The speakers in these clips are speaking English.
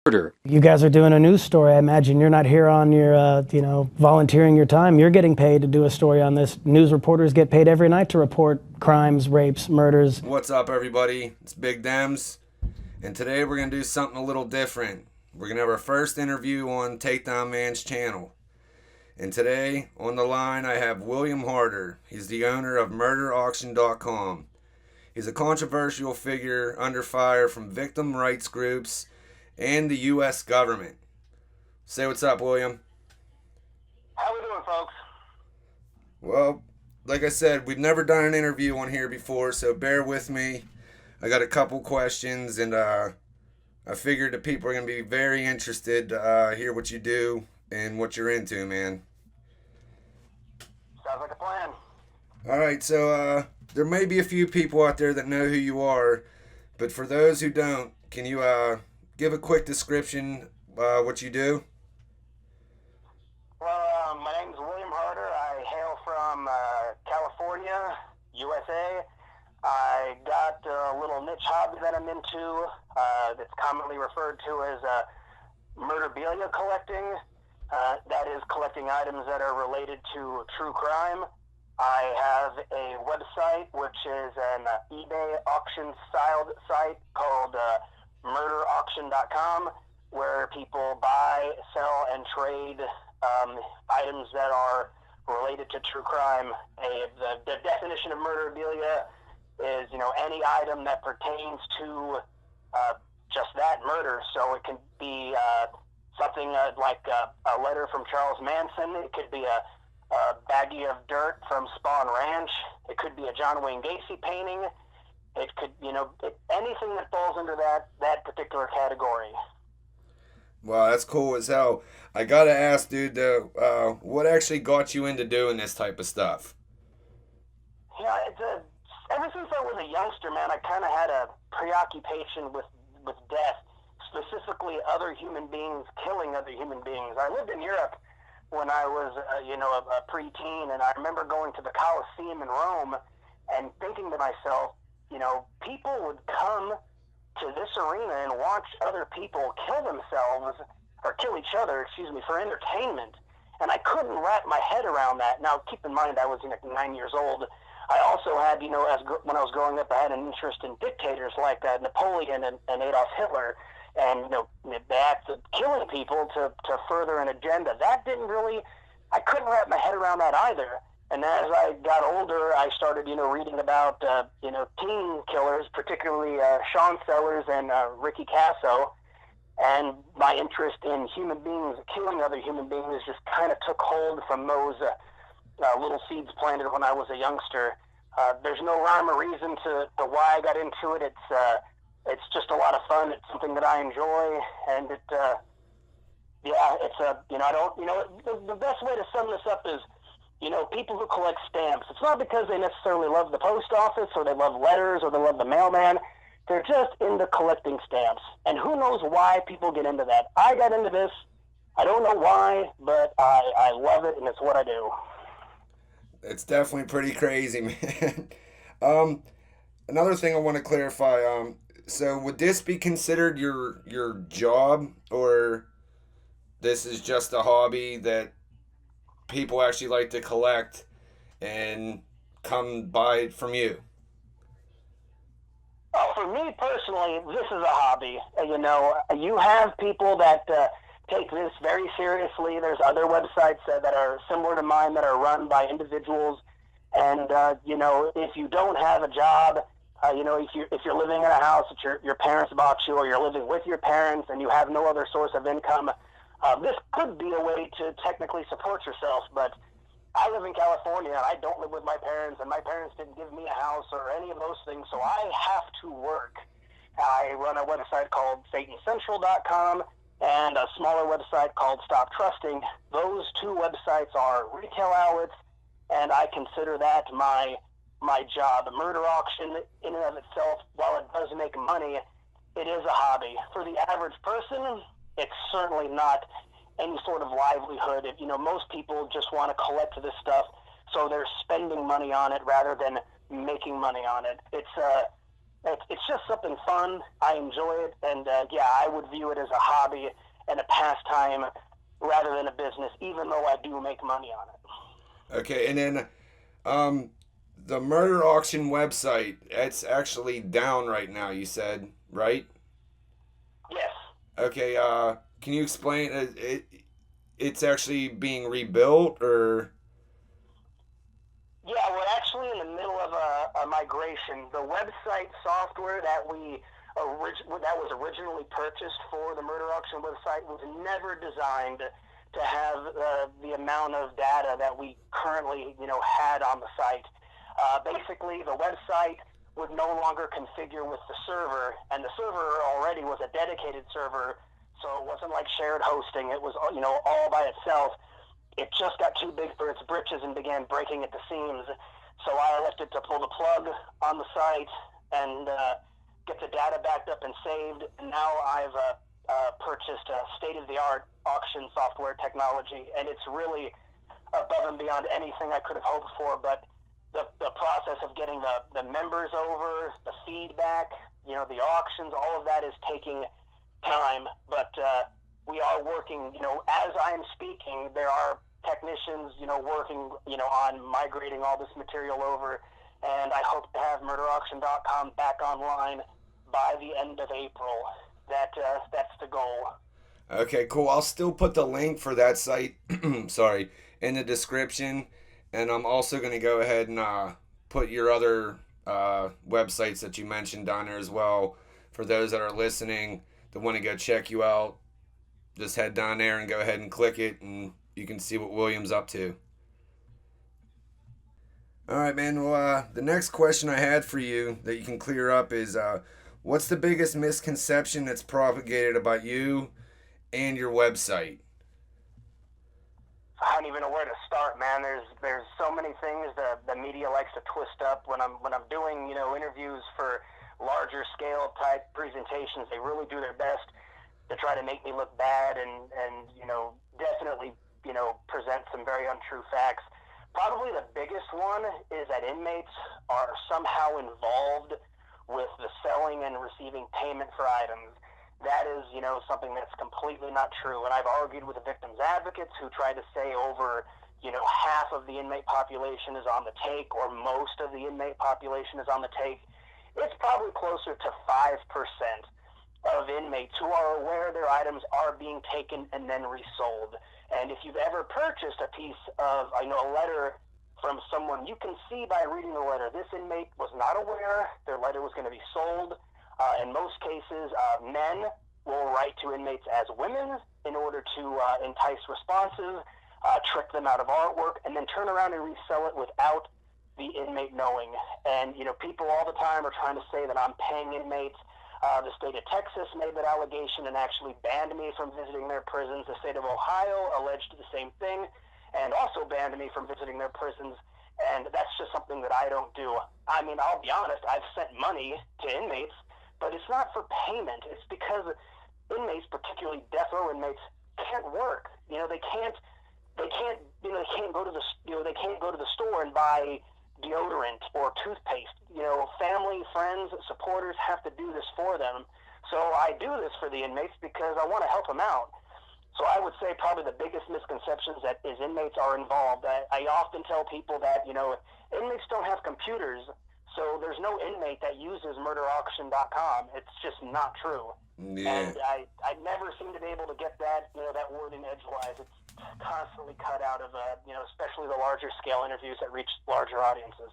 murder. You guys are doing a news story. I imagine you're not here on your, volunteering your time. You're getting paid to do a story on this. News reporters get paid every night to report crimes, rapes, murders. What's up, everybody? It's Big Dems, and today we're going to do something a little different. We're going to have our first interview on Takedown Man's channel. And today, on the line, I have William Harder. He's the owner of MURDERBILIA. He's a controversial figure under fire from victim rights groups and the U.S. government. Say what's up, William. How we doing, folks? Well, like I said, we've never done an interview on here before, so bear with me. I got a couple questions, and I figured the people are going to be very interested to hear what you do and what you're into, man. Sounds like a plan. All right, so there may be a few people out there that know who you are, but for those who don't, can you give a quick description what you do? Well, my name's William Harder. I hail from California, USA. I got a little niche hobby that I'm into that's commonly referred to as murderbilia collecting. That is collecting items that are related to true crime. I have a website which is an eBay auction-styled site called MurderAuction.com, where people buy, sell, and trade items that are related to true crime. The definition of murderabilia is, any item that pertains to just that murder. So it can be something like a letter from Charles Manson. It could be a baggie of dirt from Spawn Ranch. It could be a John Wayne Gacy painting. It could, anything that falls under that particular category. Wow, that's cool as hell. I gotta ask, dude, what actually got you into doing this type of stuff? Yeah, ever since I was a youngster, man, I kind of had a preoccupation with death, specifically other human beings killing other human beings. I lived in Europe when I was, a preteen, and I remember going to the Colosseum in Rome and thinking to myself, people would come to this arena and watch other people kill themselves, or kill each other, for entertainment. And I couldn't wrap my head around that. Now, keep in mind, I was 9 years old. I also had, when I was growing up, I had an interest in dictators like Napoleon and Adolf Hitler. And, the act of killing people to further an agenda. That I couldn't wrap my head around that either. And as I got older, I started, reading about, teen killers, particularly Sean Sellers and Ricky Casso. And my interest in human beings, killing other human beings, just kind of took hold from those little seeds planted when I was a youngster. There's no rhyme or reason to why I got into it. It's just a lot of fun. It's something that I enjoy, and the best way to sum this up is, people who collect stamps. It's not because they necessarily love the post office or they love letters or they love the mailman. They're just into collecting stamps, and who knows why people get into that. I got into this. I don't know why, but I love it, and it's what I do. It's definitely pretty crazy, man. Another thing I want to clarify, so would this be considered your job, or this is just a hobby that people actually like to collect and come buy it from you? For me personally, this is a hobby. You have people that take this very seriously. There's other websites that are similar to mine that are run by individuals. And, if you don't have a job, if you're living in a house that your parents bought you, or you're living with your parents and you have no other source of income, this could be a way to technically support yourself. But I live in California, and I don't live with my parents, and my parents didn't give me a house or any of those things, so I have to work. I run a website called SatanCentral.com and a smaller website called Stop Trusting. Those two websites are retail outlets, and I consider that my job. A murder auction, in and of itself, while it does make money, it is a hobby. For the average person, it's certainly not any sort of livelihood. Most people just want to collect this stuff, so they're spending money on it rather than making money on it. It's it's just something fun. I enjoy it, and yeah, I would view it as a hobby and a pastime rather than a business, even though I do make money on it. Okay, and then the murder auction website, it's actually down right now, you said, right? Yes. Okay, can you explain it's actually being rebuilt, or? Yeah, we're actually in the middle of a migration. The website software that was originally purchased for the murder auction website was never designed to have the amount of data that we currently, had on the site. Basically, the website would no longer configure with the server, and the server already was a dedicated server, so it wasn't like shared hosting. It was, all by itself. It just got too big for its britches and began breaking at the seams. So I elected to pull the plug on the site and get the data backed up and saved. And now I've purchased a state-of-the-art auction software technology, and it's really above and beyond anything I could have hoped for. But the process of getting the members over, the feedback, the auctions, all of that is taking time. But we are working, as I am speaking, there are technicians, working, on migrating all this material over, and I hope to have murderauction.com back online by the end of April. That's the goal. Okay, cool. I'll still put the link for that site, sorry, in the description, and I'm also going to go ahead and put your other websites that you mentioned down there as well. For those that are listening that want to go check you out, just head down there and go ahead and click it, and you can see what William's up to. All right, man. Well, the next question I had for you that you can clear up is, what's the biggest misconception that's propagated about you and your website? I don't even know where to start, man. There's so many things the media likes to twist up when I'm doing interviews for larger scale type presentations. They really do their best to try to make me look bad and definitely present some very untrue facts. Probably the biggest one is that inmates are somehow involved with the selling and receiving payment for items. That is, something that's completely not true. And I've argued with the victims' advocates who try to say over, half of the inmate population is on the take, or most of the inmate population is on the take. It's probably closer to 5% of inmates who are aware their items are being taken and then resold. And if you've ever purchased a piece of, a letter from someone, you can see by reading the letter, this inmate was not aware their letter was going to be sold. In most cases, men will write to inmates as women in order to entice responses, trick them out of artwork, and then turn around and resell it without the inmate knowing. And, people all the time are trying to say that I'm paying inmates. The state of Texas made that allegation and actually banned me from visiting their prisons. The state of Ohio alleged the same thing and also banned me from visiting their prisons. And that's just something that I don't do. I mean, I'll be honest, I've sent money to inmates, but it's not for payment. It's because inmates, particularly death row inmates, can't work. They can't go to the store and buy deodorant or toothpaste. Family, friends, supporters have to do this for them. So I do this for the inmates because I want to help them out. So I would say probably the biggest misconceptions is inmates are involved. I often tell people that, inmates don't have computers, so there's no inmate that uses murderauction.com. It's just not true. Yeah. And I never seem to be able to get that, that wording edgewise. It's constantly cut out of, especially the larger scale interviews that reach larger audiences.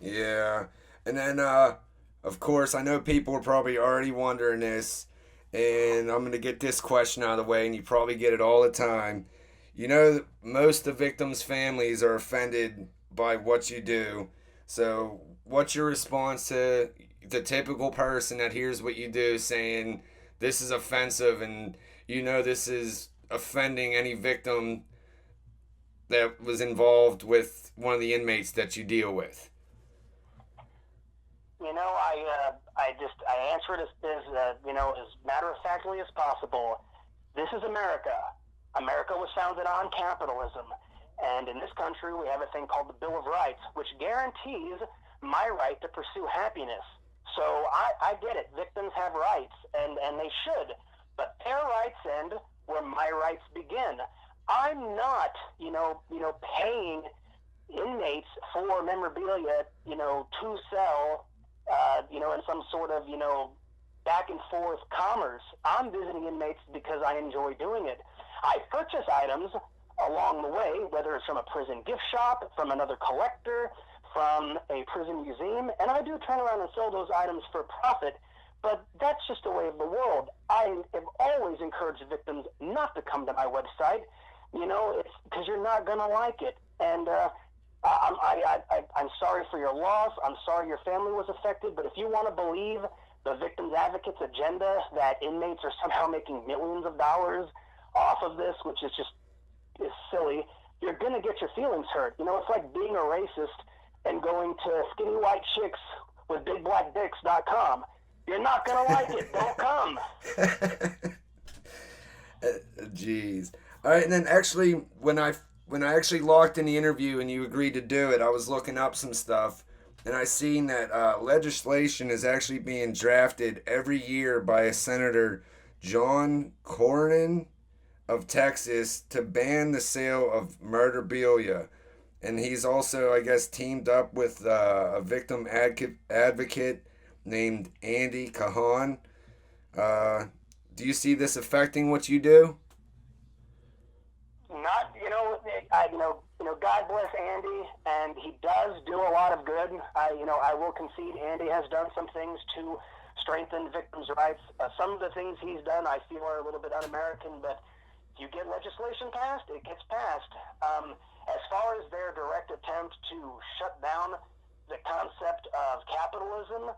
Yeah. And then, of course, I know people are probably already wondering this, and I'm going to get this question out of the way, and you probably get it all the time. Most of the victims' families are offended by what you do. So what's your response to the typical person that hears what you do saying this is offensive and this is offending any victim that was involved with one of the inmates that you deal with? I answer it as matter-of-factly as possible. This is America. America was founded on capitalism. And in this country, we have a thing called the Bill of Rights, which guarantees my right to pursue happiness. So I get it. Victims have rights, and they should. But their rights end where my rights begin. I'm not, paying inmates for memorabilia, to sell, in some sort of, back and forth commerce. I'm visiting inmates because I enjoy doing it. I purchase items along the way, whether it's from a prison gift shop, from another collector, from a prison museum, and I do turn around and sell those items for profit, but that's just the way of the world. I have always encouraged victims not to come to my website, it's because you're not going to like it. And I'm sorry for your loss. I'm sorry your family was affected, but if you want to believe the victims advocates agenda that inmates are somehow making millions of dollars off of this, which is silly, you're going to get your feelings hurt. It's like being a racist and going to skinnyWhiteChicks.com. You're not going to like it. Don't come. Jeez. All right, and then actually, when I actually logged in the interview and you agreed to do it, I was looking up some stuff, and I seen that legislation is actually being drafted every year by a Senator John Cornyn of Texas to ban the sale of murderbilia. And he's also, I guess, teamed up with a victim advocate named Andy Cahan. Do you see this affecting what you do? Not, God bless Andy, and he does do a lot of good. I will concede Andy has done some things to strengthen victims' rights. Some of the things he's done I feel are a little bit un-American, but if you get legislation passed, it gets passed. As far as their direct attempt to shut down the concept of capitalism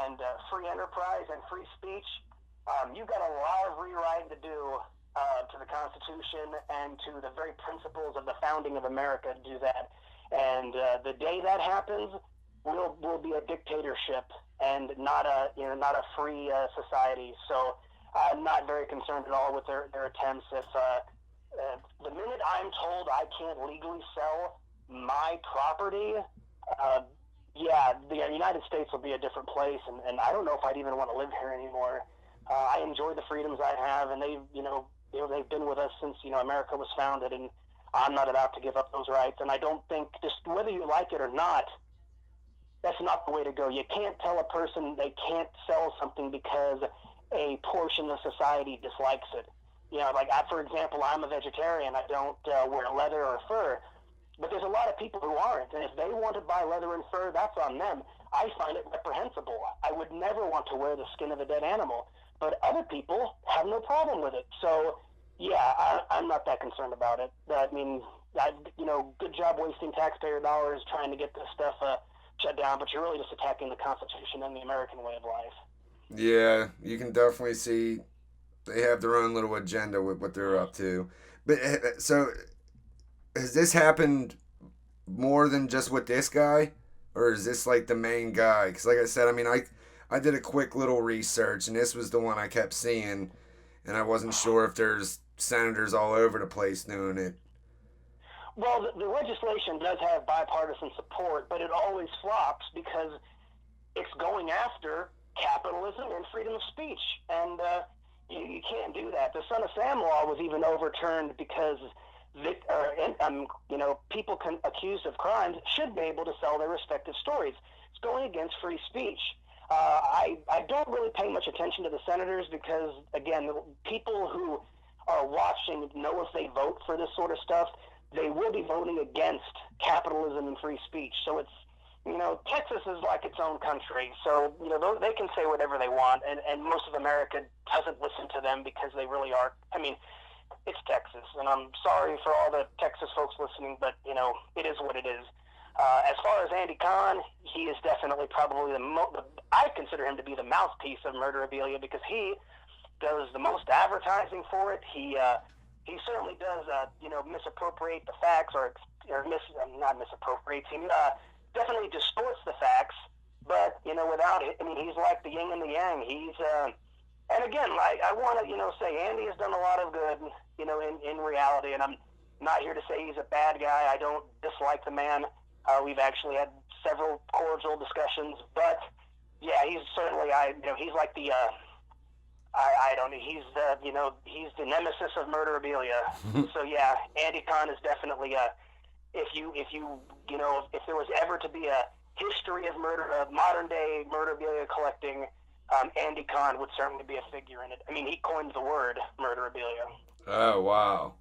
and free enterprise and free speech, you've got a lot of rewriting to do to the Constitution and to the very principles of the founding of America to do that. And the day that happens, we'll be a dictatorship and not a free society. So I'm not very concerned at all with their attempts. If the minute I'm told I can't legally sell my property, the United States will be a different place, and I don't know if I'd even want to live here anymore. I enjoy the freedoms I have, and they've been with us since America was founded, and I'm not about to give up those rights. And I don't think, just whether you like it or not, that's not the way to go. You can't tell a person they can't sell something because a portion of society dislikes it. For example, I'm a vegetarian. I don't wear leather or fur. But there's a lot of people who aren't. And if they want to buy leather and fur, that's on them. I find it reprehensible. I would never want to wear the skin of a dead animal. But other people have no problem with it. So, I'm not that concerned about it. I mean, good job wasting taxpayer dollars trying to get this stuff shut down, but you're really just attacking the Constitution and the American way of life. Yeah, you can definitely see they have their own little agenda with what they're up to. But so, has this happened more than just with this guy? Or is this like the main guy? Because like I said, I mean, I did a quick little research, and this was the one I kept seeing, and I wasn't sure if there's senators all over the place doing it. Well, the legislation does have bipartisan support, but it always flops because it's going after capitalism and freedom of speech, and you can't do that. The Son of Sam law was even overturned because people accused of crimes should be able to sell their respective stories. It's going against free speech. I don't really pay much attention to the senators because, again, people who are watching know if they vote for this sort of stuff, they will be voting against capitalism and free speech. So it's, Texas is like its own country. So, they can say whatever they want, and most of America doesn't listen to them because they really are. I mean, it's Texas, and I'm sorry for all the Texas folks listening, but, it is what it is. As far as Andy Kahn, he is definitely probably I consider him to be the mouthpiece of Murderabilia because he does the most advertising for it. He certainly does, misappropriate the facts not misappropriates. He definitely distorts the facts, but, without it, I mean, he's like the yin and the yang. He's, and again, I want to, say Andy has done a lot of good, in reality, and I'm not here to say he's a bad guy. I don't dislike the man. We've actually had several cordial discussions, but Yeah, he's certainly, he's like the, I don't know, he's the, he's the nemesis of murderabilia. So yeah, Andy Kahn is definitely if there was ever to be a history of modern day murderabilia collecting, Andy Kahn would certainly be a figure in it. I mean, he coined the word murderabilia. Oh, wow.